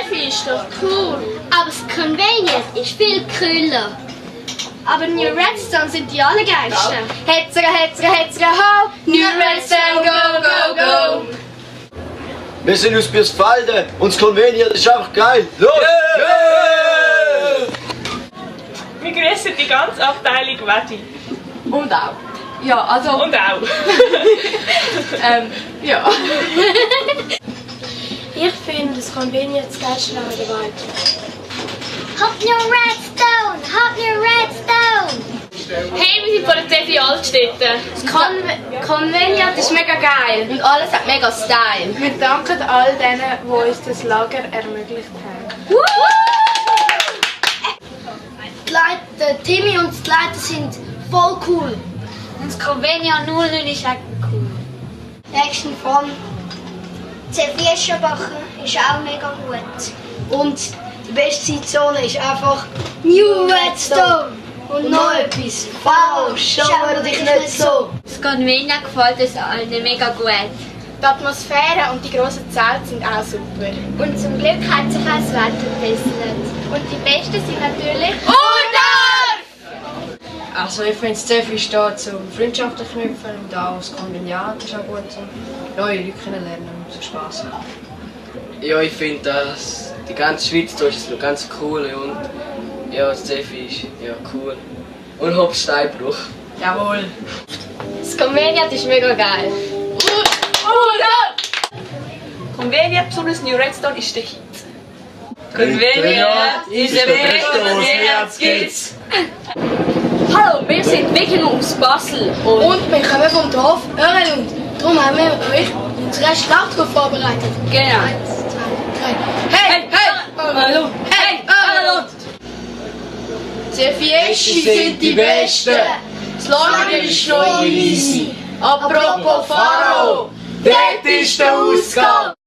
Steffi ist doch cool. Aber das Convenient ist viel cooler. Aber New Redstone sind die allergeilsten. Hetzere, hetzere, hetzere, ho! New Redstone, go, go, go! Wir sind aus Biersfalde und das Convenient ist einfach geil. Los! Wir grüßen die ganze Abteilung Wedi. Und auch. Ja, also... Und auch. ja. Ich finde das Convenient das geilste Lager der Welt. Hot New Redstone! Hot New Redstone! Hey, wir sind von der TV Altstädte. Das Convenient ist mega geil. Und alles hat mega Style. Wir danken all denen, die uns das Lager ermöglicht haben. Die Leute, Timmy und die Leute sind voll cool. Und das Convenient 09 ist auch cool. Action von C4 Schabacher ist auch mega gut. Und die beste Zone ist einfach New Redstone. Und noch etwas. Falsch, schau dich nicht so. Das Convenient gefällt uns allen mega gut. Die Atmosphäre und die grossen Zelte sind auch super. Und zum Glück hat sich auch das Wetter verbessert. Und die besten sind natürlich... Also ich finde es sehr viel steht zum freundschaftlich knüpfen und auch das Kombinat ist auch gut zum neue Leute kennenlernen und zum Spass haben. Ja, ich finde, dass die ganze Schweiz da ist noch ganz cool und ja, das Steffi ist ja cool. Und Hopf Steinbruch. Jawohl! Das Convenient ist mega geil. Convenient besonders New Redstone ist der Hit. Convenient ist der Beste, was Herz gibt. Hallo, wir sind Wikinger aus Basel Und wir kommen vom Dorf Öhrelund. Darum haben wir euch unsere Schlachthof vorbereitet. Genau. 1, 2, 3. Hey, hey, Öhrelund! Hey, Öhrelund! Die Fieschi sind die Besten. Das Lager ist noch easy. Apropos Pharao, dort ist der Ausgang.